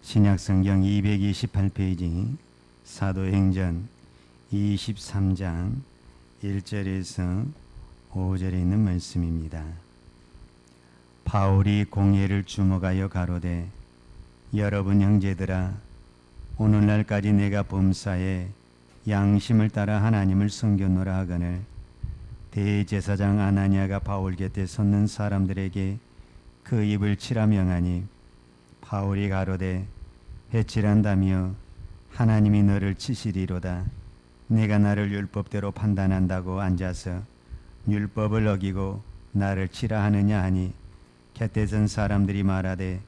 신약성경 228페이지 사도행전 23장 1절에서 5절에 있는 말씀입니다. 바울이 공회를 주목하여 가로되 여러분 형제들아, 오늘날까지 내가 범사에 양심을 따라 하나님을 섬겼노라 하거늘 대제사장 아나니아가 바울 곁에 섰는 사람들에게 그 입을 치라 명하니 바울이 가로되 해치란다며 하나님이 너를 치시리로다. 내가 나를 율법대로 판단한다고 앉아서 율법을 어기고 나를 치라 하느냐 하니 곁에 선 사람들이 말하되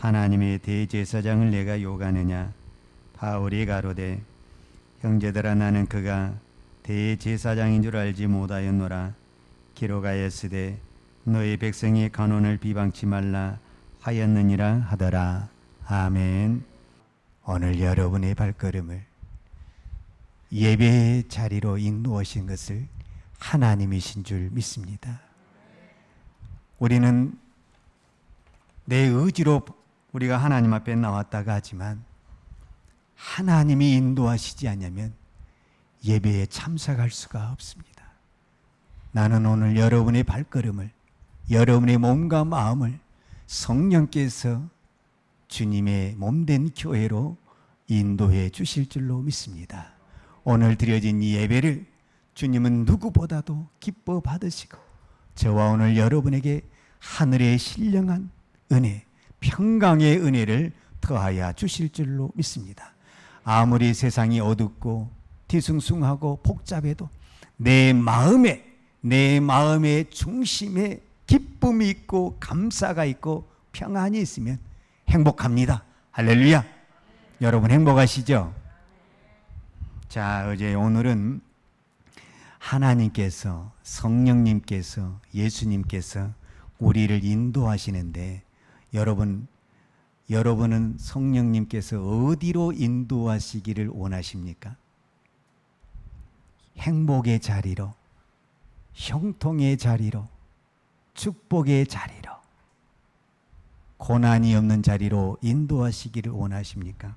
하나님의 대제사장을 내가 욕하느냐. 바울이 가로되 형제들아, 나는 그가 대제사장인 줄 알지 못하였노라. 기록하였으되 너희 백성의 간원을 비방치 말라 하였느니라 하더라. 아멘. 오늘 여러분의 발걸음을 예배의 자리로 인도하신 것을 하나님이신 줄 믿습니다. 우리는 내 의지로 우리가 하나님 앞에 나왔다가 하지만 하나님이 인도하시지 않으면 예배에 참석할 수가 없습니다. 나는 오늘 여러분의 발걸음을, 여러분의 몸과 마음을 성령께서 주님의 몸된 교회로 인도해 주실 줄로 믿습니다. 오늘 드려진 이 예배를 주님은 누구보다도 기뻐 받으시고 저와 오늘 여러분에게 하늘의 신령한 은혜, 평강의 은혜를 더하여 주실 줄로 믿습니다. 아무리 세상이 어둡고 뒤숭숭하고 복잡해도 내 마음의 중심에 기쁨이 있고 감사가 있고 평안이 있으면 행복합니다. 할렐루야. 여러분 행복하시죠? 자, 오늘은 하나님께서, 성령님께서, 예수님께서 우리를 인도하시는데 여러분은 성령님께서 어디로 인도하시기를 원하십니까? 행복의 자리로, 형통의 자리로, 축복의 자리로, 고난이 없는 자리로 인도하시기를 원하십니까?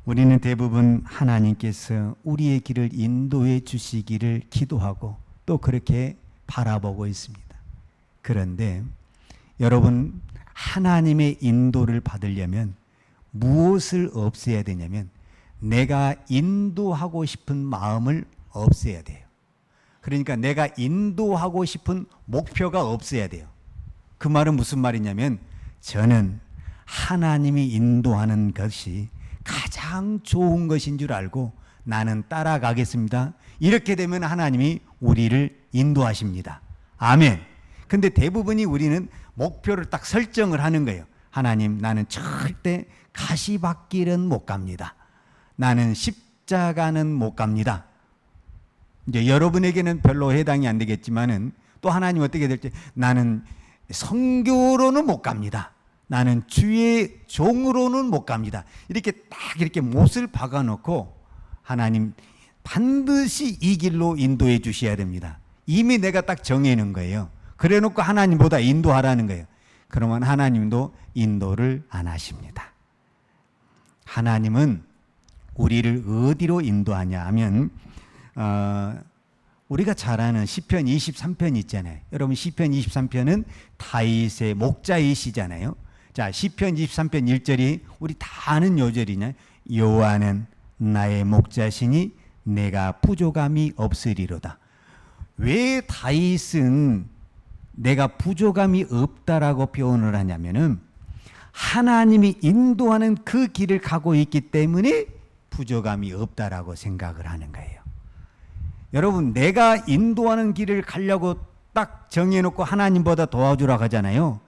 우리는 대부분 하나님께서 우리의 길을 인도해 주시기를 기도하고 또 그렇게 바라보고 있습니다. 그런데 여러분, 하나님의 인도를 받으려면 무엇을 없애야 되냐면 내가 인도하고 싶은 마음을 없애야 돼요. 그러니까 내가 인도하고 싶은 목표가 없어야 돼요. 그 말은 무슨 말이냐면 저는 하나님이 인도하는 것이 가장 좋은 것인 줄 알고 나는 따라가겠습니다. 이렇게 되면 하나님이 우리를 인도하십니다. 아멘. 근데 대부분이 우리는 목표를 딱 설정을 하는 거예요. 하나님, 나는 절대 가시밭길은 못 갑니다. 나는 십자가는 못 갑니다. 이제 여러분에게는 별로 해당이 안 되겠지만은 또 하나님 어떻게 될지, 나는 선교로는 못 갑니다. 나는 주의 종으로는 못 갑니다. 이렇게 딱 이렇게 못을 박아놓고 하나님 반드시 이 길로 인도해 주셔야 됩니다. 이미 내가 딱 정해놓은 거예요. 그래 놓고 하나님보다 인도하라는 거예요. 그러면 하나님도 인도를 안 하십니다. 하나님은 우리를 어디로 인도하냐 하면 우리가 잘 아는 시편 23편 있잖아요. 여러분, 시편 23편은 다윗의 목자이시잖아요. 자, 시편 23편 1절이 우리 다 아는 요절이냐. 여호와는 나의 목자시니 내가 부족함이 없으리로다. 왜 다윗은 내가 부족함이 없다라고 표현을 하냐면은 하나님이 인도하는 그 길을 가고 있기 때문에 부족함이 없다라고 생각을 하는 거예요. 여러분, 내가 인도하는 길을 가려고 딱 정해놓고 하나님보다 도와주라고 하잖아요.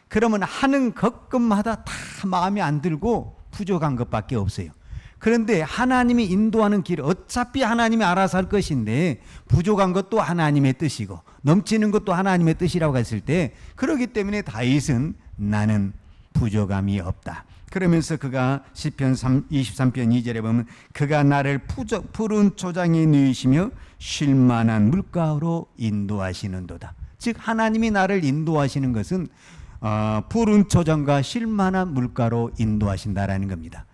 그러면 하는 것마다 다 마음에 안 들고 부족한 것밖에 없어요. 그런데 하나님이 인도하는 길, 어차피 하나님이 알아서 할 것인데 부족한 것도 하나님의 뜻이고 넘치는 것도 하나님의 뜻이라고 했을 때, 그렇기 때문에 다윗은 나는 부족함이 없다. 그러면서 그가 시편 23편 2절에 보면 그가 나를 푸른 초장에 누이시며 쉴만한 물가로 인도하시는도다. 즉 하나님이 나를 인도하시는 것은 푸른 초장과 쉴만한 물가로 인도하신다라는 겁니다.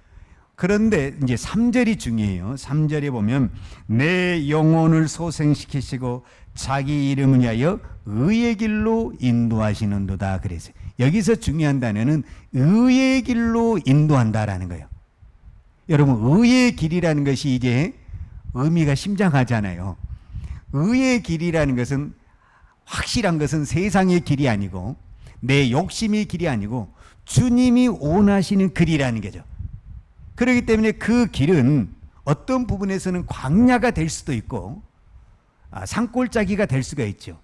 그런데 이제 3절이 중요해요. 3절에 보면 내 영혼을 소생시키시고 자기 이름을 위하여 의의 길로 인도하시는도다 그랬어요. 여기서 중요한 단어는 의의 길로 인도한다라는 거예요. 여러분, 의의 길이라는 것이 이제 의미가 심장하잖아요. 의의 길이라는 것은 확실한 것은 세상의 길이 아니고 내 욕심의 길이 아니고 주님이 원하시는 길이라는 거죠. 그렇기 때문에 그 길은 어떤 부분에서는 광야가 될 수도 있고 산골짜기가 될 수가 있죠.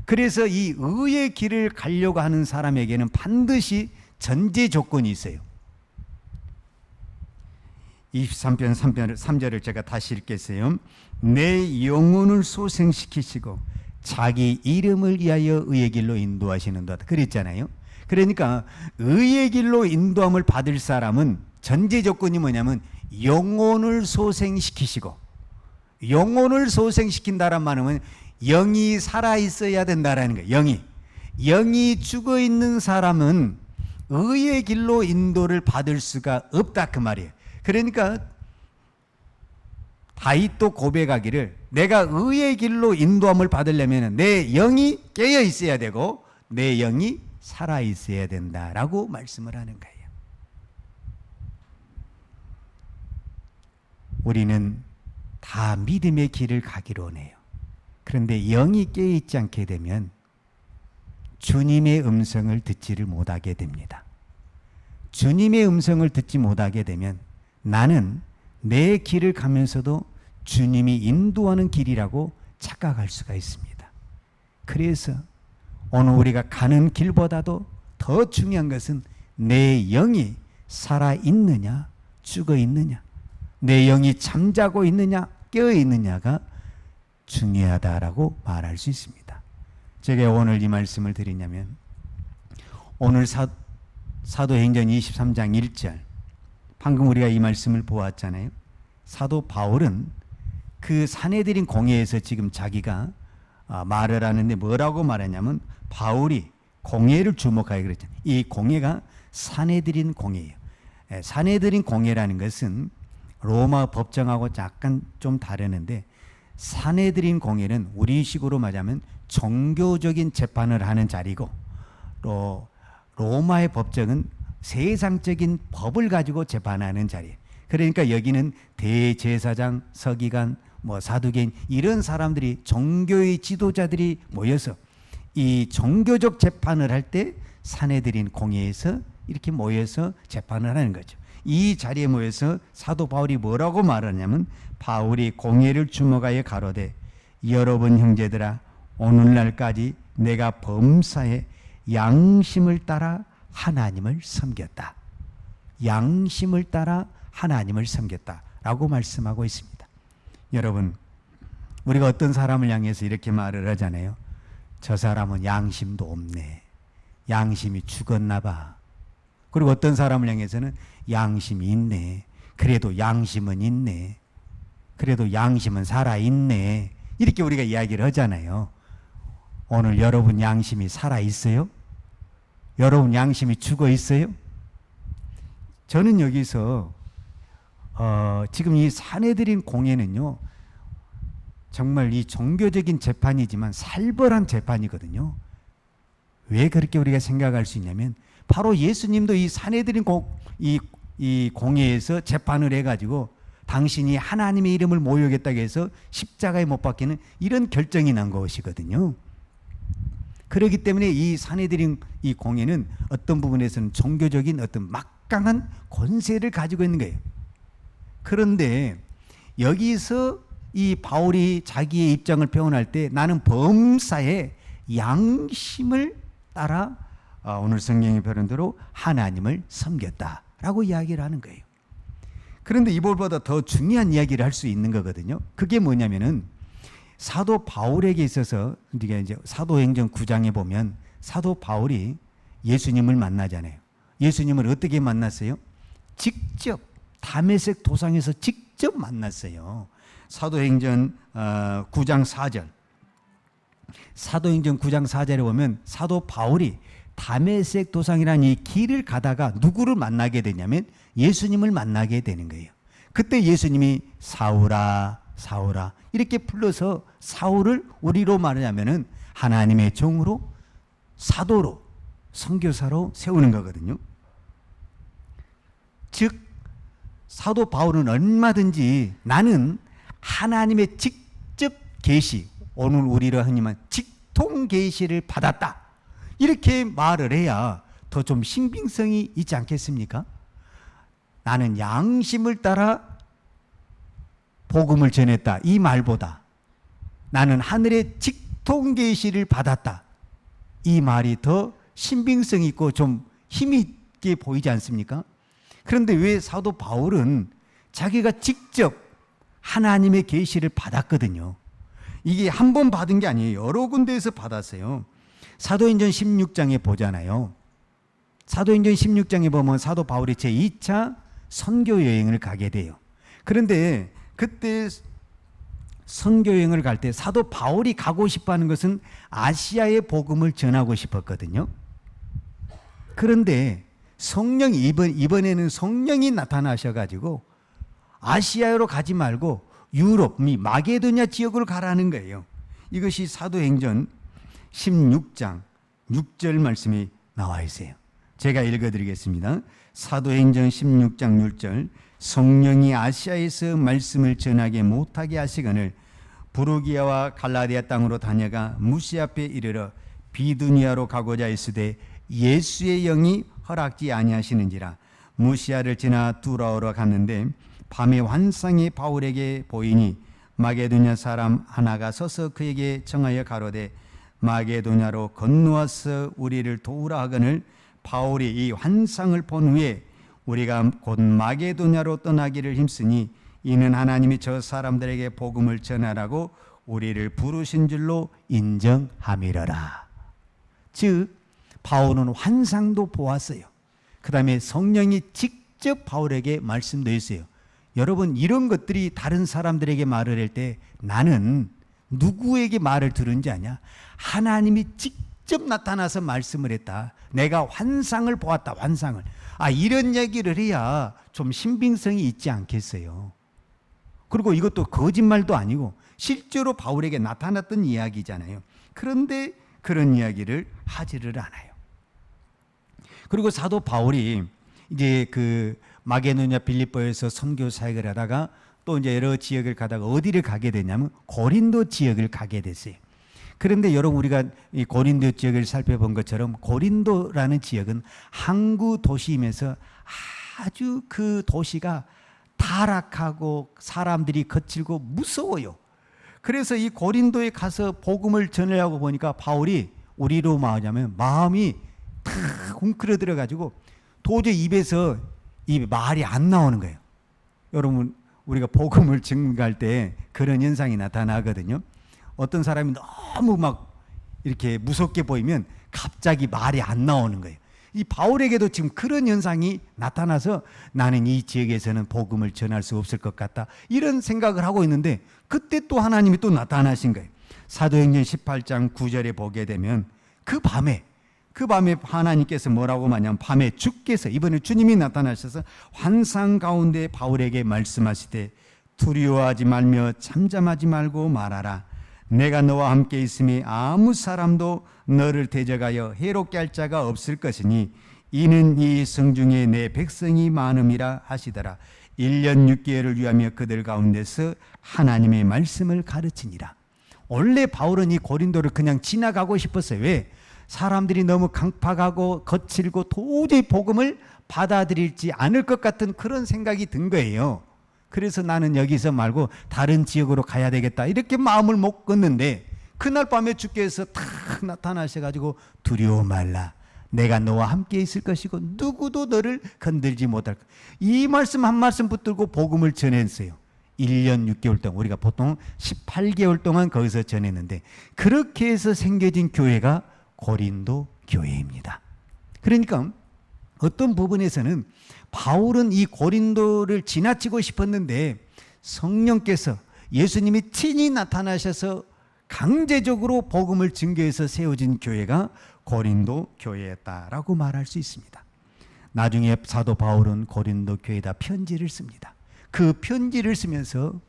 그래서 이 의의 길을 가려고 하는 사람에게는 반드시 전제 조건이 있어요. 23편 3절을 제가 다시 읽겠어요. 내 영혼을 소생시키시고 자기 이름을 위하여 의의 길로 인도하시는도다 그랬잖아요. 그러니까 의의 길로 인도함을 받을 사람은 전제 조건이 뭐냐면 영혼을 소생시키시고, 영혼을 소생시킨다란 말은 영이 살아 있어야 된다라는 거예요. 영이 죽어 있는 사람은 의의 길로 인도를 받을 수가 없다 그 말이에요. 그러니까 다윗도 고백하기를 내가 의의 길로 인도함을 받으려면 내 영이 깨어 있어야 되고 내 영이 살아 있어야 된다라고 말씀을 하는 거예요. 우리는 다 믿음의 길을 가기로 원해요. 그런데 영이 깨어 있지 않게 되면 주님의 음성을 듣지를 못하게 됩니다. 주님의 음성을 듣지 못하게 되면 나는 내 길을 가면서도 주님이 인도하는 길이라고 착각할 수가 있습니다. 그래서 오늘 우리가 가는 길보다도 더 중요한 것은 내 영이 살아있느냐 죽어 있느냐, 내 영이 잠자고 있느냐 깨어 있느냐가 중요하다라고 말할 수 있습니다. 제가 오늘 이 말씀을 드리냐면 오늘 사도행전 23장 1절 방금 우리가 이 말씀을 보았잖아요. 사도 바울은 그 산헤드린 공회에서 지금 자기가 말을 하는데 뭐라고 말하냐면 바울이 공회를 주목하게 그랬잖아요. 이 공회가 산헤드린 공회예요. 산헤드린 공회라는 것은 로마 법정하고 약간 좀 다르는데 산헤드린 공회는 우리식으로 말하면 종교적인 재판을 하는 자리고 또 로마의 법정은 세상적인 법을 가지고 재판하는 자리예요. 그러니까 여기는 대제사장, 서기관, 사두개인 이런 사람들이 종교의 지도자들이 모여서 이 종교적 재판을 할 때 산헤드린 공회에서 이렇게 모여서 재판을 하는 거죠. 이 자리에 모여서 사도 바울이 뭐라고 말하냐면 바울이 공회를 주목하여 가로되 여러분 형제들아 오늘날까지 내가 범사에 양심을 따라 하나님을 섬겼다. 양심을 따라 하나님을 섬겼다라고 말씀하고 있습니다. 여러분, 우리가 어떤 사람을 향해서 이렇게 말을 하잖아요. 저 사람은 양심도 없네. 양심이 죽었나 봐. 그리고 어떤 사람을 향해서는 양심이 있네. 그래도 양심은 있네. 그래도 양심은 살아있네. 이렇게 우리가 이야기를 하잖아요. 오늘 여러분 양심이 살아있어요? 여러분 양심이 죽어 있어요? 저는 여기서 지금 이 산헤드린 공회는요 정말 이 종교적인 재판이지만 살벌한 재판이거든요. 왜 그렇게 우리가 생각할 수 있냐면 바로 예수님도 이 산헤드린 이 공회에서 재판을 해가지고 당신이 하나님의 이름을 모욕했다고 해서 십자가에 못 박히는 이런 결정이 난 것이거든요. 그렇기 때문에 이 산헤드린 이 공회는 어떤 부분에서는 종교적인 어떤 막강한 권세를 가지고 있는 거예요. 그런데 여기서 이 바울이 자기의 입장을 표현할 때 나는 범사에 양심을 따라 오늘 성경의 표현대로 하나님을 섬겼다라고 이야기를 하는 거예요. 그런데 이보다 더 중요한 이야기를 할 수 있는 거거든요. 그게 뭐냐면은 사도 바울에게 있어서 우리가 이제 사도행전 9장에 보면 사도 바울이 예수님을 만나잖아요. 예수님을 어떻게 만났어요? 직접 다메섹 도상에서 직접 만났어요. 사도행전 9장 4절. 사도행전 9장 4절에 보면 사도 바울이 다메섹 도상이라는 이 길을 가다가 누구를 만나게 되냐면 예수님을 만나게 되는 거예요. 그때 예수님이 사울아 사울아 이렇게 불러서 사울을 우리로 말하자면은 하나님의 종으로 사도로 선교사로 세우는 거거든요. 즉 사도 바울은 얼마든지 나는 하나님의 직접 계시, 오늘 우리를 하니만 직통 계시를 받았다 이렇게 말을 해야 더 좀 신빙성이 있지 않겠습니까? 나는 양심을 따라 복음을 전했다 이 말보다 나는 하늘의 직통 계시를 받았다 이 말이 더 신빙성 있고 좀 힘 있게 보이지 않습니까? 그런데 왜 사도 바울은 자기가 직접 하나님의 계시를 받았거든요. 이게 한 번 받은 게 아니에요. 여러 군데에서 받았어요. 사도행전 16장에 보잖아요. 사도행전 16장에 보면 사도 바울이 제2차 선교 여행을 가게 돼요. 그런데 그때 선교 여행을 갈 때 사도 바울이 가고 싶어하는 것은 아시아의 복음을 전하고 싶었거든요. 그런데 성령이 이번에는 성령이 나타나셔가지고 아시아로 가지 말고 유럽, 마게도냐 지역으로 가라는 거예요. 이것이 사도행전 16장 6절 말씀이 나와 있어요. 제가 읽어드리겠습니다. 사도행전 16장 6절 성령이 아시아에서 말씀을 전하게 못하게 하시거늘 부르기아와 갈라디아 땅으로 다녀가 무시 앞에 이르러 비두니아로 가고자 했으되 예수의 영이 허락지 아니하시는지라. 무시아를 지나 두라오로 갔는데 밤에 환상이 바울에게 보이니 마게도냐 사람 하나가 서서 그에게 청하여 가로되 마게도냐로 건너와서 우리를 도우라 하거늘 바울이 이 환상을 본 후에 우리가 곧 마게도냐로 떠나기를 힘쓰니 이는 하나님이 저 사람들에게 복음을 전하라고 우리를 부르신 줄로 인정함이러라. 즉 바울은 환상도 보았어요. 그 다음에 성령이 직접 바울에게 말씀도 했어요. 여러분 이런 것들이 다른 사람들에게 말을 할 때 나는 누구에게 말을 들은지 아냐? 하나님이 직접 나타나서 말씀을 했다. 내가 환상을 보았다. 환상을. 이런 얘기를 해야 좀 신빙성이 있지 않겠어요? 그리고 이것도 거짓말도 아니고 실제로 바울에게 나타났던 이야기잖아요. 그런데 그런 이야기를 하지를 않아요. 그리고 사도 바울이 이제 그 마게도냐 빌립보에서 선교 사역을 하다가 또 이제 여러 지역을 가다가 어디를 가게 되냐면 고린도 지역을 가게 됐어요. 그런데 여러분 우리가 이 고린도 지역을 살펴본 것처럼 고린도라는 지역은 항구 도시이면서 아주 그 도시가 타락하고 사람들이 거칠고 무서워요. 그래서 이 고린도에 가서 복음을 전하려고 보니까 바울이 우리로 말하자면 마음이 탁 웅크려 가지고 도저히 입에서 이 말이 안 나오는 거예요. 여러분 우리가 복음을 증거할 때 그런 현상이 나타나거든요. 어떤 사람이 너무 막 이렇게 무섭게 보이면 갑자기 말이 안 나오는 거예요. 이 바울에게도 지금 그런 현상이 나타나서 나는 이 지역에서는 복음을 전할 수 없을 것 같다 이런 생각을 하고 있는데 그때 또 하나님이 또 나타나신 거예요. 사도행전 18장 9절에 보게 되면 그 밤에 하나님께서 뭐라고 말하냐면 밤에 주께서 이번에 주님이 나타나셔서 환상 가운데 바울에게 말씀하시되 두려워하지 말며 잠잠하지 말고 말하라. 내가 너와 함께 있음이 아무 사람도 너를 대적하여 해롭게 할 자가 없을 것이니 이는 이 성중에 내 백성이 많음이라 하시더라. 1년 6개월을 위하며 그들 가운데서 하나님의 말씀을 가르치니라. 원래 바울은 이 고린도를 그냥 지나가고 싶었어요. 왜? 사람들이 너무 강팍하고 거칠고 도저히 복음을 받아들일지 않을 것 같은 그런 생각이 든 거예요. 그래서 나는 여기서 말고 다른 지역으로 가야 되겠다 이렇게 마음을 먹었는데 그날 밤에 주께서 탁 나타나셔가지고 두려워 말라. 내가 너와 함께 있을 것이고 누구도 너를 건들지 못할 것. 이 말씀 한 말씀 붙들고 복음을 전했어요. 1년 6개월 동안 우리가 보통 18개월 동안 거기서 전했는데 그렇게 해서 생겨진 교회가 고린도 교회입니다. 그러니까 어떤 부분에서는 바울은 이 고린도를 지나치고 싶었는데 성령께서 예수님이 친히 나타나셔서 강제적으로 복음을 증거해서 세워진 교회가 고린도 교회였다라고 말할 수 있습니다. 나중에 사도 바울은 고린도 교회에다 편지를 씁니다. 그 편지를 쓰면서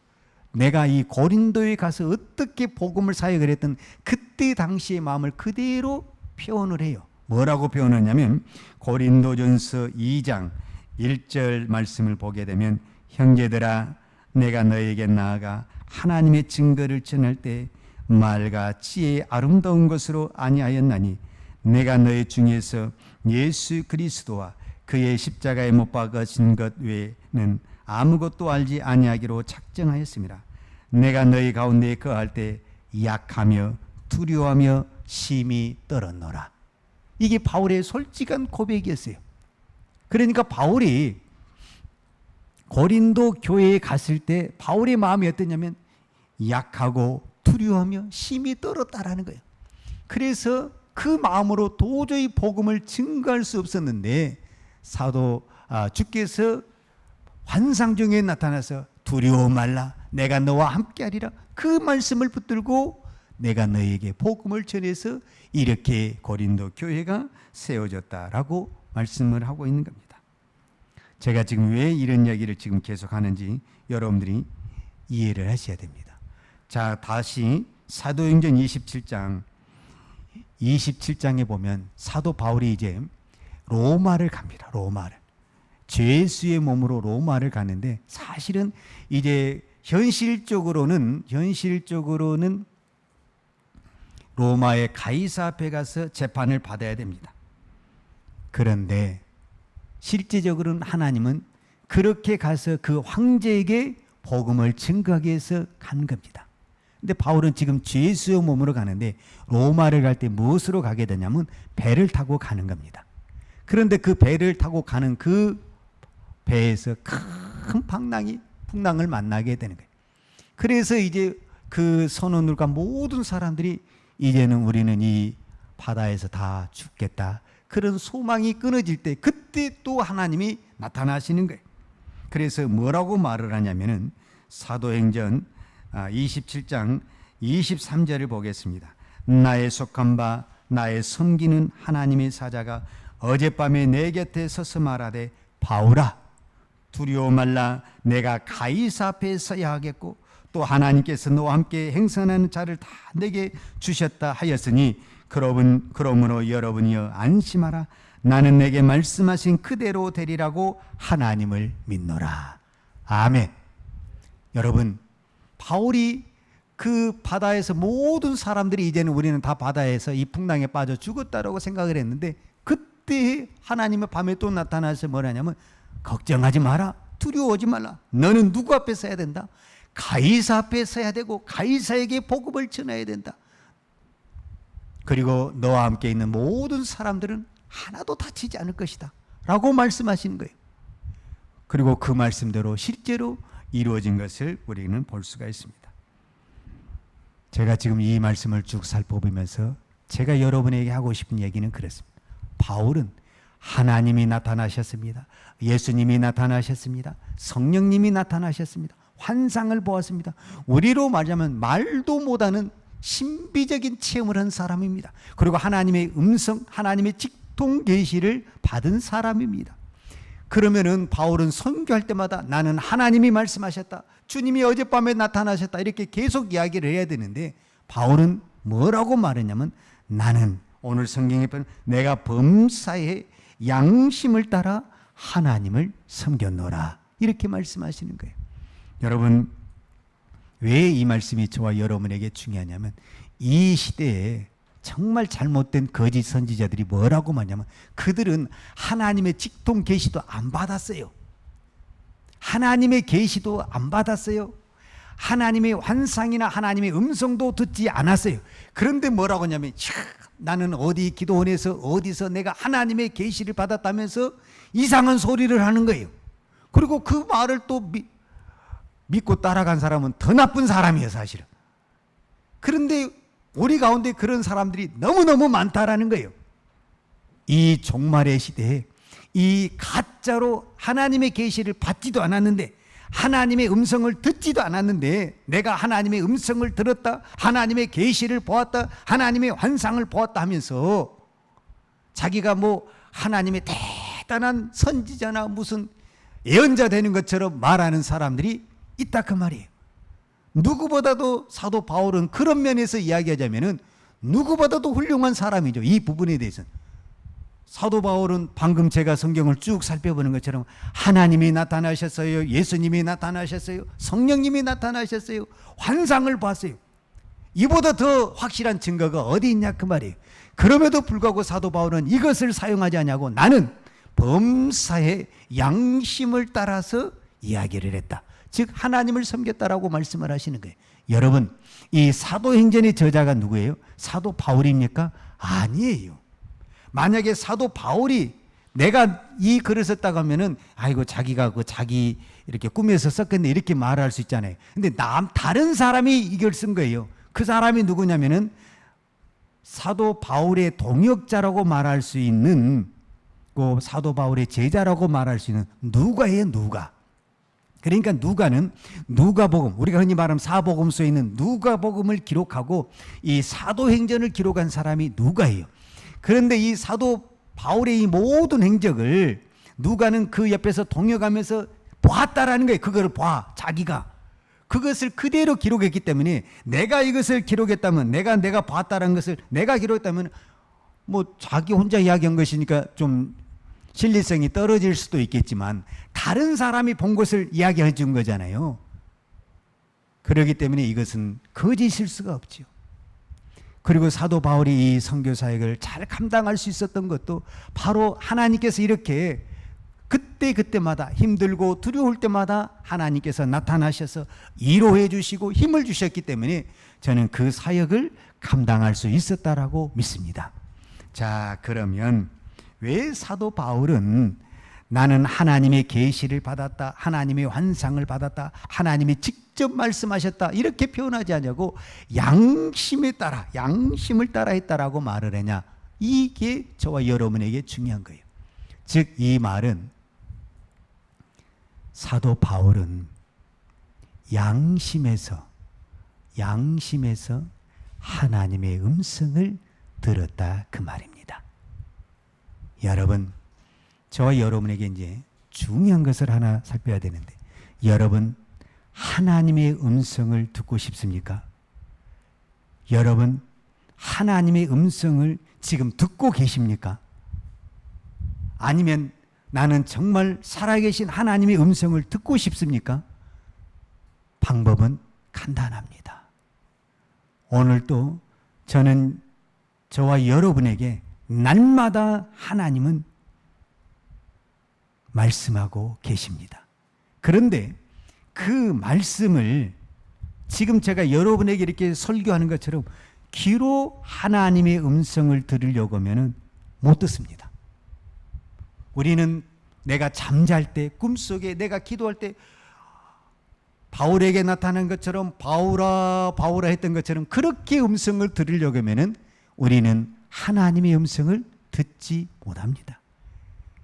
내가 이 고린도에 가서 어떻게 복음을 사역을 했던 그때 당시의 마음을 그대로 표현을 해요. 뭐라고 표현하냐면 고린도전서 2장 1절 말씀을 보게 되면 형제들아 내가 너에게 나아가 하나님의 증거를 전할 때 말과 지혜의 아름다운 것으로 아니하였나니 내가 너희 중에서 예수 그리스도와 그의 십자가에 못 박아진 것 외에는 아무것도 알지 아니하기로 작정하였습니다. 내가 너희 가운데 거할 때 약하며 두려워하며 심히 떨었노라. 이게 바울의 솔직한 고백이었어요. 그러니까 바울이 고린도 교회에 갔을 때 바울의 마음이 어떠냐면 약하고 두려워하며 심히 떨었다라는 거예요. 그래서 그 마음으로 도저히 복음을 증거할 수 없었는데 주께서 환상 중에 나타나서 두려워 말라 내가 너와 함께하리라 그 말씀을 붙들고 내가 너에게 복음을 전해서 이렇게 고린도 교회가 세워졌다라고 말씀을 하고 있는 겁니다. 제가 지금 왜 이런 얘기를 지금 계속 하는지 여러분들이 이해를 하셔야 됩니다. 자, 다시 사도행전 27장에 보면 사도 바울이 이제 로마를 갑니다. 로마를. 죄수의 몸으로 로마를 가는데 사실은 이제 현실적으로는 로마의 가이사 앞에 가서 재판을 받아야 됩니다. 그런데 실제적으로는 하나님은 그렇게 가서 그 황제에게 복음을 증거하기 위해서 간 겁니다. 근데 바울은 지금 죄수의 몸으로 가는데 로마를 갈 때 무엇으로 가게 되냐면 배를 타고 가는 겁니다. 그런데 그 배를 타고 가는 그 배에서 큰 풍랑을 만나게 되는 거예요. 그래서 이제 그 선원들과 모든 사람들이 이제는 우리는 이 바다에서 다 죽겠다. 그런 소망이 끊어질 때 그때 또 하나님이 나타나시는 거예요. 그래서 뭐라고 말을 하냐면은 사도행전 27장 23절을 보겠습니다. 나의 속한 바 나의 섬기는 하나님의 사자가 어젯밤에 내 곁에 서서 말하되 바울아 두려워 말라 내가 가이사 앞에 서야 하겠고 또 하나님께서 너와 함께 행선하는 자를 다 내게 주셨다 하였으니 그러므로 여러분이여 안심하라 나는 내게 말씀하신 그대로 되리라고 하나님을 믿노라. 아멘. 여러분 바울이 그 바다에서 모든 사람들이 이제는 우리는 다 바다에서 이 풍랑에 빠져 죽었다라고 생각을 했는데 그때 하나님의 밤에 또 나타나서 뭐라냐면 걱정하지 마라 두려워하지 말라 너는 누구 앞에 서야 된다? 가이사 앞에 서야 되고 가이사에게 복음을 전해야 된다. 그리고 너와 함께 있는 모든 사람들은 하나도 다치지 않을 것이다 라고 말씀하시는 거예요. 그리고 그 말씀대로 실제로 이루어진 것을 우리는 볼 수가 있습니다. 제가 지금 이 말씀을 쭉 살펴보면서 제가 여러분에게 하고 싶은 얘기는 그렇습니다. 바울은 하나님이 나타나셨습니다. 예수님이 나타나셨습니다. 성령님이 나타나셨습니다. 환상을 보았습니다. 우리로 말하자면 말도 못하는 신비적인 체험을 한 사람입니다. 그리고 하나님의 음성, 하나님의 직통 계시를 받은 사람입니다. 그러면은 바울은 선교할 때마다 나는 하나님이 말씀하셨다. 주님이 어젯밤에 나타나셨다. 이렇게 계속 이야기를 해야 되는데 바울은 뭐라고 말했냐면 나는 오늘 성경에 보면 내가 범사에 양심을 따라 하나님을 섬겼노라. 이렇게 말씀하시는 거예요. 여러분 왜 이 말씀이 저와 여러분에게 중요하냐면 이 시대에 정말 잘못된 거짓 선지자들이 뭐라고 말하냐면 그들은 하나님의 직통 계시도 안 받았어요. 하나님의 계시도 안 받았어요. 하나님의 환상이나 하나님의 음성도 듣지 않았어요. 그런데 뭐라고 하냐면 나는 어디 기도원에서 어디서 내가 하나님의 계시를 받았다면서 이상한 소리를 하는 거예요. 그리고 그 말을 또 믿고 따라간 사람은 더 나쁜 사람이에요, 사실은. 그런데 우리 가운데 그런 사람들이 너무너무 많다라는 거예요. 이 종말의 시대에 이 가짜로 하나님의 계시를 받지도 않았는데 하나님의 음성을 듣지도 않았는데 내가 하나님의 음성을 들었다, 하나님의 계시를 보았다, 하나님의 환상을 보았다 하면서 자기가 뭐 하나님의 대단한 선지자나 무슨 예언자 되는 것처럼 말하는 사람들이 있다 그 말이에요. 누구보다도 사도 바울은 그런 면에서 이야기하자면은 누구보다도 훌륭한 사람이죠. 이 부분에 대해서는. 사도 바울은 방금 제가 성경을 쭉 살펴보는 것처럼 하나님이 나타나셨어요. 예수님이 나타나셨어요. 성령님이 나타나셨어요. 환상을 봤어요. 이보다 더 확실한 증거가 어디 있냐 그 말이에요. 그럼에도 불구하고 사도 바울은 이것을 사용하지 않냐고 나는 범사의 양심을 따라서 이야기를 했다. 즉 하나님을 섬겼다라고 말씀을 하시는 거예요. 여러분, 이 사도행전의 저자가 누구예요? 사도 바울입니까? 아니에요. 만약에 사도 바울이 내가 이 글을 썼다고 하면은 아이고 자기가 자기 이렇게 꾸며서 썼겠네 이렇게 말할 수 있잖아요. 근데 다른 사람이 이걸 쓴 거예요. 그 사람이 누구냐면은 사도 바울의 동역자라고 말할 수 있는 그 사도 바울의 제자라고 말할 수 있는 누가예요. 누가. 그러니까 누가는 누가복음, 우리가 흔히 말하면 사복음서에 있는 누가복음을 기록하고 이 사도행전을 기록한 사람이 누가예요. 그런데 이 사도 바울의 이 모든 행적을 누가는 그 옆에서 동역하면서 보았다라는 거예요. 그걸 봐, 자기가. 그것을 그대로 기록했기 때문에 내가 이것을 기록했다면, 내가 봤다라는 것을 내가 기록했다면 뭐 자기 혼자 이야기한 것이니까 좀 신뢰성이 떨어질 수도 있겠지만 다른 사람이 본 것을 이야기해 준 거잖아요. 그렇기 때문에 이것은 거짓일 수가 없죠. 그리고 사도 바울이 이 선교 사역을 잘 감당할 수 있었던 것도 바로 하나님께서 이렇게 그때마다 힘들고 두려울 때마다 하나님께서 나타나셔서 위로해 주시고 힘을 주셨기 때문에 저는 그 사역을 감당할 수 있었다라고 믿습니다. 자, 그러면 왜 사도 바울은 나는 하나님의 계시를 받았다, 하나님의 환상을 받았다, 하나님이 직접 말씀하셨다 이렇게 표현하지 않냐고 양심을 따라 했다라고 말을 했냐. 이게 저와 여러분에게 중요한 거예요. 즉 이 말은 사도 바울은 양심에서 하나님의 음성을 들었다 그 말입니다. 여러분, 저와 여러분에게 이제 중요한 것을 하나 살펴야 되는데, 여러분 하나님의 음성을 듣고 싶습니까? 여러분 하나님의 음성을 지금 듣고 계십니까? 아니면 나는 정말 살아계신 하나님의 음성을 듣고 싶습니까? 방법은 간단합니다. 오늘도 저는 저와 여러분에게 날마다 하나님은 말씀하고 계십니다. 그런데 그 말씀을 지금 제가 여러분에게 이렇게 설교하는 것처럼 귀로 하나님의 음성을 들으려고 하면 못 듣습니다. 우리는 내가 잠잘 때, 꿈속에 내가 기도할 때 바울에게 나타난 것처럼 바울아 했던 것처럼 그렇게 음성을 들으려고 하면 우리는 하나님의 음성을 듣지 못합니다.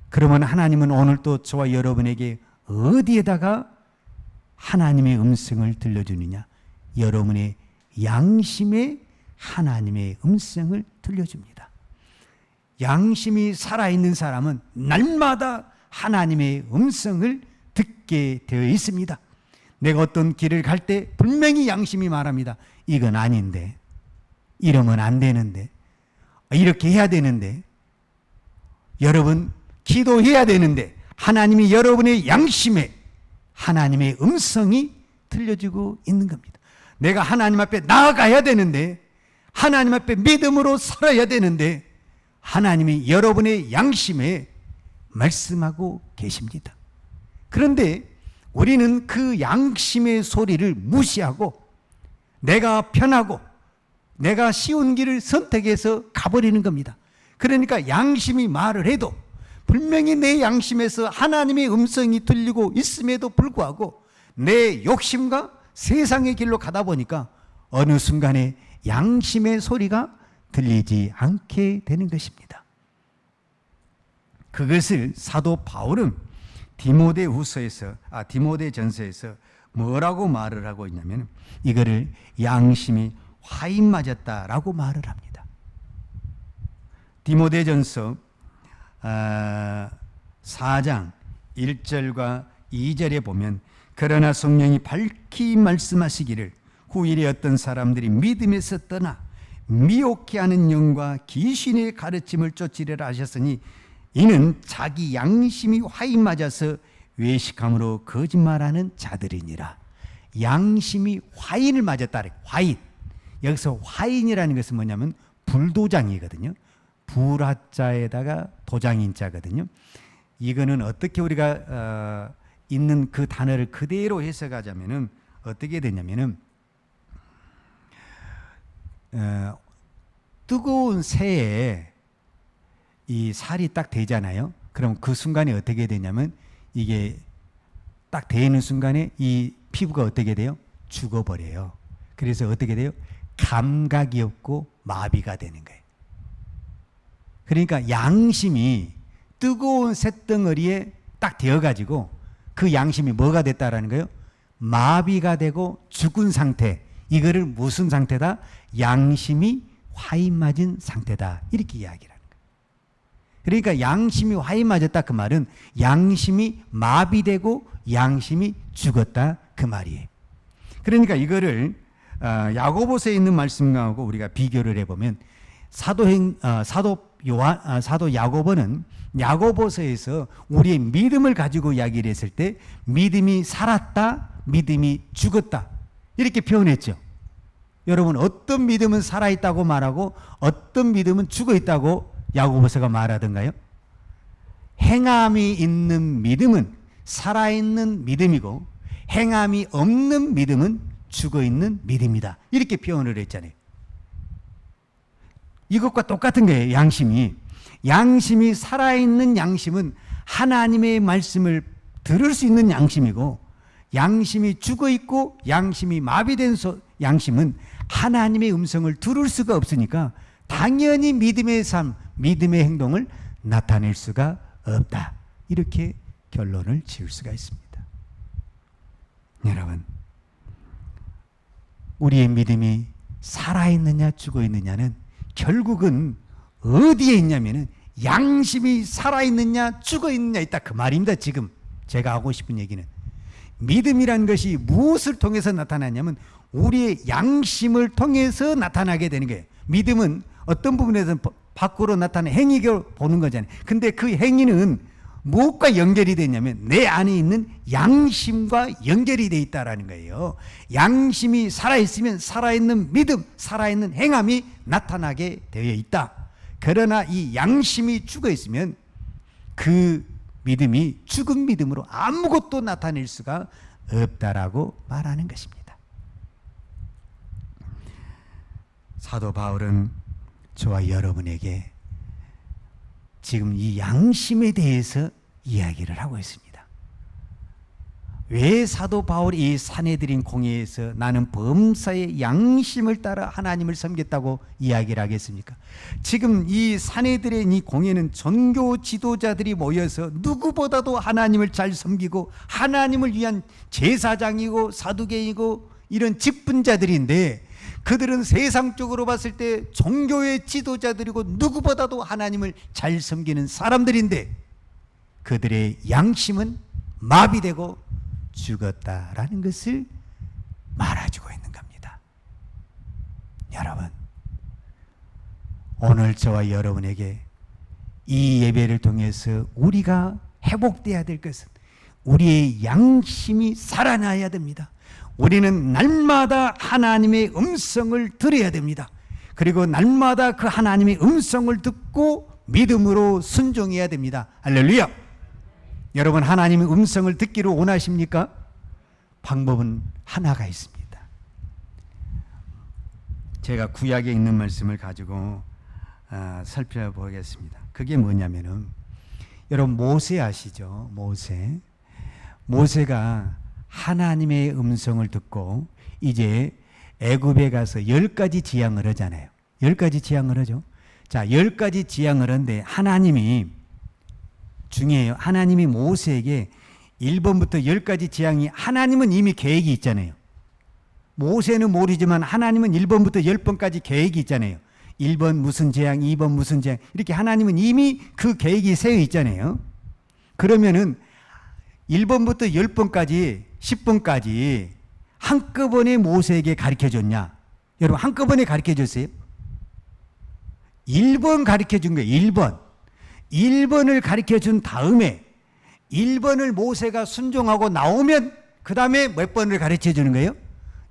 그러면 하나님은 오늘 또 저와 여러분에게 어디에다가 하나님의 음성을 들려주느냐? 여러분의 양심에 하나님의 음성을 들려줍니다. 양심이 살아있는 사람은 날마다 하나님의 음성을 듣게 되어 있습니다. 내가 어떤 길을 갈 때 분명히 양심이 말합니다. 이건 아닌데, 이러면 안 되는데, 이렇게 해야 되는데, 여러분 기도해야 되는데, 하나님이 여러분의 양심에 하나님의 음성이 들려주고 있는 겁니다. 내가 하나님 앞에 나아가야 되는데, 하나님 앞에 믿음으로 살아야 되는데, 하나님이 여러분의 양심에 말씀하고 계십니다. 그런데 우리는 그 양심의 소리를 무시하고 내가 편하고 내가 쉬운 길을 선택해서 가버리는 겁니다. 그러니까 양심이 말을 해도 분명히 내 양심에서 하나님의 음성이 들리고 있음에도 불구하고 내 욕심과 세상의 길로 가다 보니까 어느 순간에 양심의 소리가 들리지 않게 되는 것입니다. 그것을 사도 바울은 디모데전서에서 뭐라고 말을 하고 있냐면 이거를 양심이 화인 맞았다라고 말을 합니다. 디모데전서 4장 1절과 2절에 보면 그러나 성령이 밝히 말씀하시기를 후일에 어떤 사람들이 믿음에서 떠나 미혹해 하는 영과 귀신의 가르침을 쫓으리라 하셨으니 이는 자기 양심이 화인 맞아서 외식함으로 거짓말하는 자들이니라. 양심이 화인을 맞았다. 화인. 여기서 화인이라는 것은 뭐냐면 불도장이거든요. 불화자에다가 도장인자거든요. 이거는 어떻게 우리가 있는 그 단어를 그대로 해석하자면은 어떻게 되냐면은 뜨거운 새에 이 살이 딱 되잖아요. 그럼 그 순간에 어떻게 되냐면 이게 딱 되는 순간에 이 피부가 어떻게 돼요? 죽어버려요. 그래서 어떻게 돼요? 감각이 없고 마비가 되는 거예요. 그러니까 양심이 뜨거운 쇳덩어리에 딱 되어가지고 그 양심이 뭐가 됐다라는 거예요? 마비가 되고 죽은 상태. 이거를 무슨 상태다? 양심이 화인 맞은 상태다. 이렇게 이야기를 하는 거예요. 그러니까 양심이 화인 맞았다 그 말은 양심이 마비되고 양심이 죽었다 그 말이에요. 그러니까 이거를 야고보서에 있는 말씀하고 우리가 비교를 해보면 사도 야고보는 야고보서에서 우리의 믿음을 가지고 이야기를 했을 때 믿음이 살았다, 믿음이 죽었다 이렇게 표현했죠. 여러분 어떤 믿음은 살아있다고 말하고 어떤 믿음은 죽어있다고 야고보서가 말하던가요? 행함이 있는 믿음은 살아있는 믿음이고 행함이 없는 믿음은 죽어있는 믿음이다. 이렇게 표현을 했잖아요. 이것과 똑같은 거예요. 양심이 살아있는 양심은 하나님의 말씀을 들을 수 있는 양심이고 양심이 죽어있고 양심이 마비된 양심은 하나님의 음성을 들을 수가 없으니까 당연히 믿음의 삶, 믿음의 행동을 나타낼 수가 없다. 이렇게 결론을 지을 수가 있습니다. 여러분, 우리의 믿음이 살아있느냐 죽어있느냐는 결국은 어디에 있냐면은 양심이 살아있느냐 죽어있느냐 있다 그 말입니다. 지금 제가 하고 싶은 얘기는 믿음이라는 것이 무엇을 통해서 나타나냐면 우리의 양심을 통해서 나타나게 되는 거예요. 믿음은 어떤 부분에서는 밖으로 나타나는 행위를 보는 거잖아요. 근데 그 행위는 무엇과 연결이 되냐면 내 안에 있는 양심과 연결이 되어 있다는 거예요. 양심이 살아있으면 살아있는 믿음, 살아있는 행함이 나타나게 되어 있다. 그러나 이 양심이 죽어있으면 그 믿음이 죽은 믿음으로 아무것도 나타낼 수가 없다라고 말하는 것입니다. 사도 바울은 저와 여러분에게 지금 이 양심에 대해서 이야기를 하고 있습니다. 왜 사도 바울이 이 사내들인 공회에서 나는 범사의 양심을 따라 하나님을 섬겼다고 이야기를 하겠습니까? 지금 이 사내들의 이 공회는 종교 지도자들이 모여서 누구보다도 하나님을 잘 섬기고 하나님을 위한 제사장이고 사두개이고 이런 직분자들인데 그들은 세상적으로 봤을 때 종교의 지도자들이고 누구보다도 하나님을 잘 섬기는 사람들인데 그들의 양심은 마비되고 죽었다라는 것을 말해주고 있는 겁니다. 여러분, 오늘 저와 여러분에게 이 예배를 통해서 우리가 회복돼야 될 것은 우리의 양심이 살아나야 됩니다. 우리는 날마다 하나님의 음성을 들어야 됩니다. 그리고 날마다 그 하나님의 음성을 듣고 믿음으로 순종해야 됩니다. 할렐루야! 여러분, 하나님의 음성을 듣기를 원하십니까? 방법은 하나가 있습니다. 제가 구약에 있는 말씀을 가지고 살펴보겠습니다. 그게 뭐냐면은 여러분 모세 아시죠? 모세가 하나님의 음성을 듣고 이제 애굽에 가서 10가지 지향을 하잖아요. 10가지 지향을 하죠. 자, 10가지 지향을 하는데 하나님이 중요해요. 하나님이 모세에게 1번부터 10가지 지향이 하나님은 이미 계획이 있잖아요. 모세는 모르지만 하나님은 1번부터 10번까지 계획이 있잖아요. 1번 무슨 재앙, 2번 무슨 재앙, 이렇게 하나님은 이미 그 계획이 세워 있잖아요. 그러면은 1번부터 10번까지 10번까지 한꺼번에 모세에게 가르쳐 줬냐? 여러분 한꺼번에 가르쳐 줬어요? 1번 가르쳐 준 거예요. 1번. 1번을 가르쳐 준 다음에 1번을 모세가 순종하고 나오면 그 다음에 몇 번을 가르쳐 주는 거예요?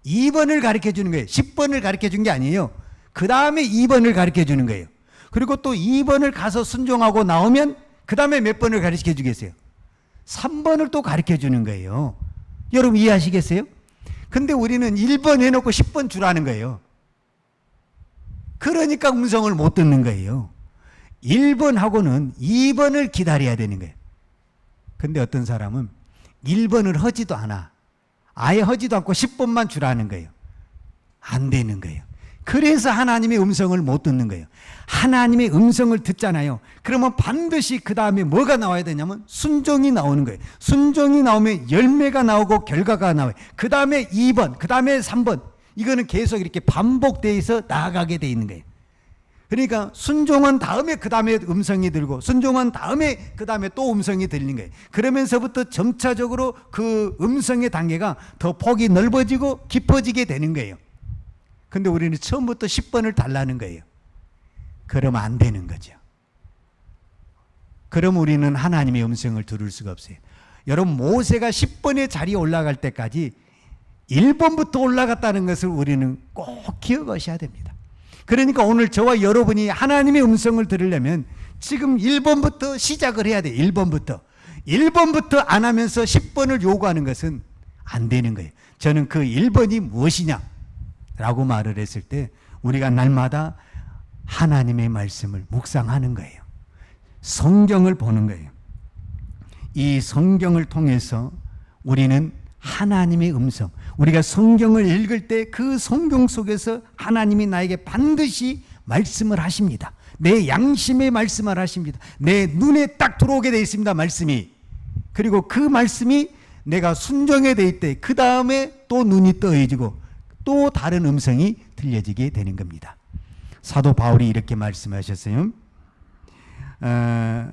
2번을 가르쳐 주는 거예요. 10번을 가르쳐 준 게 아니에요. 그 다음에 2번을 가르쳐 주는 거예요. 그리고 또 2번을 가서 순종하고 나오면 그 다음에 몇 번을 가르쳐 주겠어요? 3번을 또 가르쳐 주는 거예요. 여러분 이해하시겠어요? 근데 우리는 1번 해놓고 10번 주라는 거예요. 그러니까 음성을 못 듣는 거예요. 1번 하고는 2번을 기다려야 되는 거예요. 근데 어떤 사람은 1번을 하지도 않아. 아예 하지도 않고 10번만 주라는 거예요. 안 되는 거예요. 그래서 하나님의 음성을 못 듣는 거예요. 하나님의 음성을 듣잖아요. 그러면 반드시 그 다음에 뭐가 나와야 되냐면 순종이 나오는 거예요. 순종이 나오면 열매가 나오고 결과가 나와요. 그 다음에 2번, 그 다음에 3번. 이거는 계속 이렇게 반복돼서 나아가게 돼 있는 거예요. 그러니까 순종한 다음에 그 다음에 음성이 들고 순종한 다음에 그 다음에 또 음성이 들리는 거예요. 그러면서부터 점차적으로 그 음성의 단계가 더 폭이 넓어지고 깊어지게 되는 거예요. 근데 우리는 처음부터 10번을 달라는 거예요. 그러면 안 되는 거죠. 그럼 우리는 하나님의 음성을 들을 수가 없어요. 여러분 모세가 10번의 자리에 올라갈 때까지 1번부터 올라갔다는 것을 우리는 꼭 기억하셔야 됩니다. 그러니까 오늘 저와 여러분이 하나님의 음성을 들으려면 지금 1번부터 시작을 해야 돼요. 1번부터. 1번부터 안 하면서 10번을 요구하는 것은 안 되는 거예요. 저는 그 1번이 무엇이냐 라고 말을 했을 때 우리가 날마다 하나님의 말씀을 묵상하는 거예요. 성경을 보는 거예요. 이 성경을 통해서 우리는 하나님의 음성, 우리가 성경을 읽을 때 그 성경 속에서 하나님이 나에게 반드시 말씀을 하십니다. 내 양심에 말씀을 하십니다. 내 눈에 딱 들어오게 되어 있습니다. 말씀이. 그리고 그 말씀이 내가 순종에 돼 있대. 그 다음에 또 눈이 떠해지고 또 다른 음성이 들려지게 되는 겁니다. 사도 바울이 이렇게 말씀하셨어요.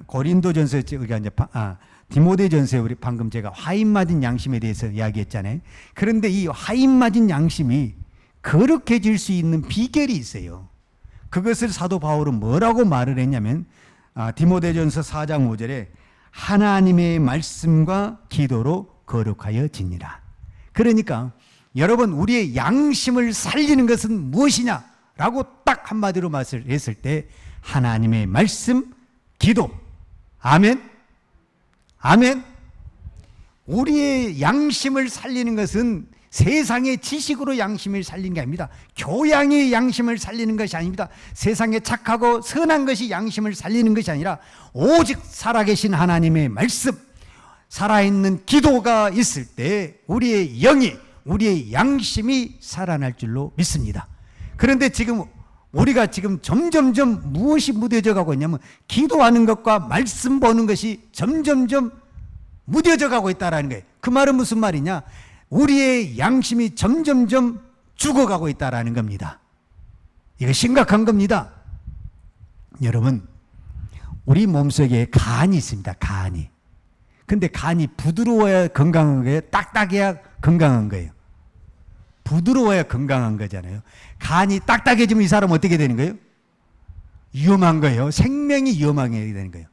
고린도전서 우리가 이제 디모데전서에 우리 방금 제가 화인 맞은 양심에 대해서 이야기했잖아요. 그런데 이 화인 맞은 양심이 거룩해질 수 있는 비결이 있어요. 그것을 사도 바울은 뭐라고 말을 했냐면 디모데전서 4장 5절에 하나님의 말씀과 기도로 거룩하여지니라. 그러니까 여러분 우리의 양심을 살리는 것은 무엇이냐라고 딱 한마디로 말을 했을 때 하나님의 말씀, 기도. 아멘. 아멘. 우리의 양심을 살리는 것은 세상의 지식으로 양심을 살리는 게 아닙니다. 교양의 양심을 살리는 것이 아닙니다. 세상에 착하고 선한 것이 양심을 살리는 것이 아니라 오직 살아계신 하나님의 말씀, 살아있는 기도가 있을 때 우리의 영이, 우리의 양심이 살아날 줄로 믿습니다. 그런데 지금 우리가 지금 점점점 무엇이 무뎌져 가고 있냐면 기도하는 것과 말씀 보는 것이 점점점 무뎌져 가고 있다는 거예요. 그 말은 무슨 말이냐? 우리의 양심이 점점점 죽어가고 있다는 겁니다. 이거 심각한 겁니다. 여러분, 우리 몸속에 간이 있습니다. 간이. 근데 간이 부드러워야 건강한 거예요? 딱딱해야 건강한 거예요? 부드러워야 건강한 거잖아요. 간이 딱딱해지면 이 사람 어떻게 되는 거예요? 위험한 거예요. 생명이 위험하게 되는 거예요.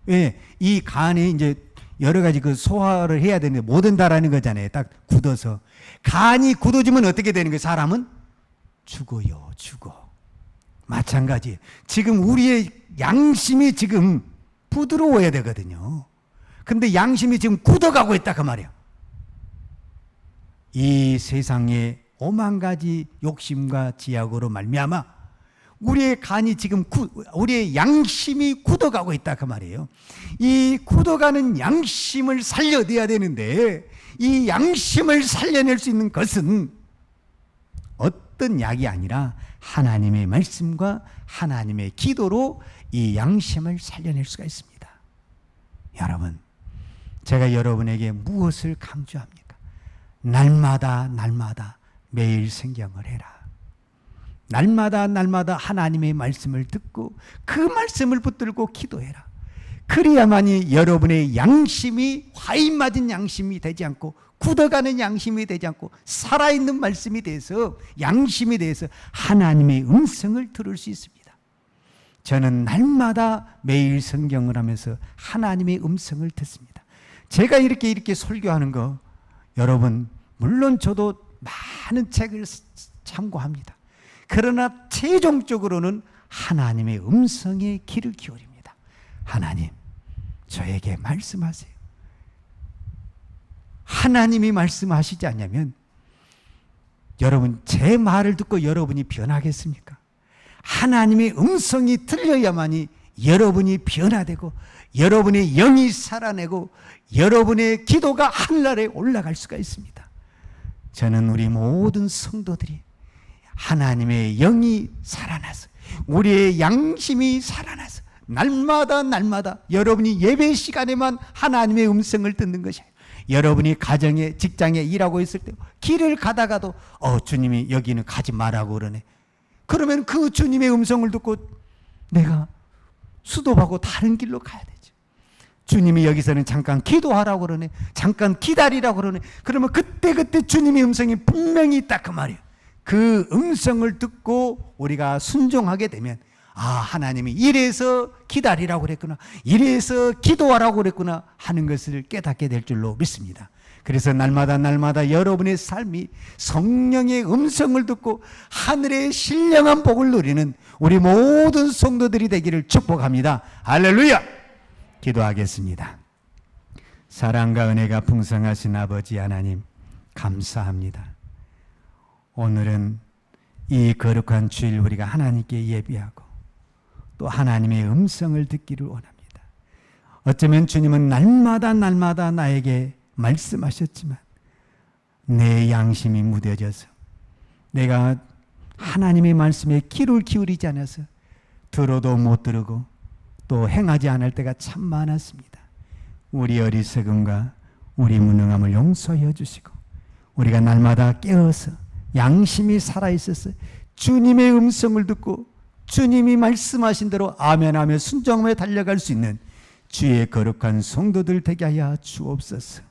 왜? 이 간이 이제 여러 가지 그 소화를 해야 되는데 못 한다라는 거잖아요. 딱 굳어서. 간이 굳어지면 어떻게 되는 거예요? 사람은 죽어요. 죽어. 마찬가지. 지금 우리의 양심이 지금 부드러워야 되거든요. 근데 양심이 지금 굳어가고 있다 그 말이에요. 이 세상에 오만 가지 욕심과 지약으로 말미암아 우리의 간이 지금 우리의 양심이 굳어가고 있다 그 말이에요. 이 굳어가는 양심을 살려내야 되는데 이 양심을 살려낼 수 있는 것은 어떤 약이 아니라 하나님의 말씀과 하나님의 기도로 이 양심을 살려낼 수가 있습니다. 여러분, 제가 여러분에게 무엇을 강조합니까? 날마다 매일 성경을 해라. 날마다 날마다 하나님의 말씀을 듣고 그 말씀을 붙들고 기도해라. 그래야만이 여러분의 양심이 화인 맞은 양심이 되지 않고 굳어가는 양심이 되지 않고 살아있는 말씀이 돼서 양심이 돼서 하나님의 음성을 들을 수 있습니다. 저는 날마다 매일 성경을 하면서 하나님의 음성을 듣습니다. 제가 이렇게 설교하는 거 여러분 물론 저도 많은 책을 참고합니다. 그러나 최종적으로는 하나님의 음성에 귀를 기울입니다. 하나님, 저에게 말씀하세요. 하나님이 말씀하시지 않냐면 여러분 제 말을 듣고 여러분이 변하겠습니까? 하나님의 음성이 들려야만이 여러분이 변화되고 여러분의 영이 살아내고 여러분의 기도가 하늘나라에 올라갈 수가 있습니다. 저는 우리 모든 성도들이 하나님의 영이 살아나서 우리의 양심이 살아나서 날마다 날마다 여러분이 예배 시간에만 하나님의 음성을 듣는 것이에요. 여러분이 가정에 직장에 일하고 있을 때 길을 가다가도 주님이 여기는 가지 말라고 그러네. 그러면 그 주님의 음성을 듣고 내가 수도하고 다른 길로 가야 되죠. 주님이 여기서는 잠깐 기도하라고 그러네. 잠깐 기다리라고 그러네. 그러면 그때 주님의 음성이 분명히 있다 그 말이에요. 그 음성을 듣고 우리가 순종하게 되면 하나님이 이래서 기다리라고 그랬구나, 이래서 기도하라고 그랬구나 하는 것을 깨닫게 될 줄로 믿습니다. 그래서 날마다 날마다 여러분의 삶이 성령의 음성을 듣고 하늘의 신령한 복을 누리는 우리 모든 성도들이 되기를 축복합니다. 할렐루야! 기도하겠습니다. 사랑과 은혜가 풍성하신 아버지 하나님 감사합니다. 오늘은 이 거룩한 주일 우리가 하나님께 예비하고 또 하나님의 음성을 듣기를 원합니다. 어쩌면 주님은 날마다 날마다 나에게 말씀하셨지만 내 양심이 무뎌져서 내가 하나님의 말씀에 귀를 기울이지 않아서 들어도 못 들고 또 행하지 않을 때가 참 많았습니다. 우리 어리석음과 우리 무능함을 용서해 주시고 우리가 날마다 깨어서 양심이 살아있어서 주님의 음성을 듣고 주님이 말씀하신 대로 아멘하며 순종하며 달려갈 수 있는 주의 거룩한 성도들 되게 하여 주옵소서.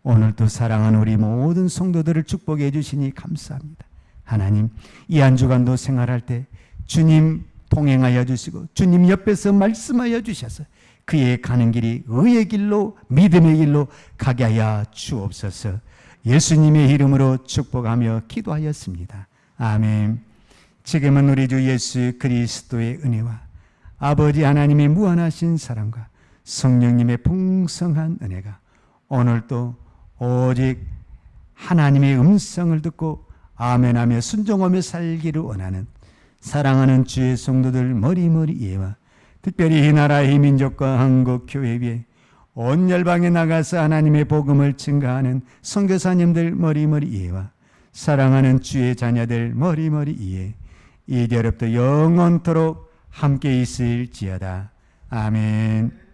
오늘도 사랑하는 우리 모든 성도들을 축복해 주시니 감사합니다. 하나님, 이 한 주간도 생활할 때 주님 동행하여 주시고 주님 옆에서 말씀하여 주셔서 그의 가는 길이 의의 길로 믿음의 길로 가게 하여 주옵소서. 예수님의 이름으로 축복하며 기도하였습니다. 아멘. 지금은 우리 주 예수 그리스도의 은혜와 아버지 하나님의 무한하신 사랑과 성령님의 풍성한 은혜가 오늘도 오직 하나님의 음성을 듣고 아멘하며 순종하며 살기를 원하는 사랑하는 주의 성도들 머리머리 예와 특별히 이 나라의 민족과 한국교회에 온 열방에 나가서 하나님의 복음을 증가하는 선교사님들 머리머리 예와 사랑하는 주의 자녀들 머리머리 예 이제로부터 영원토록 함께 있을지어다. 아멘.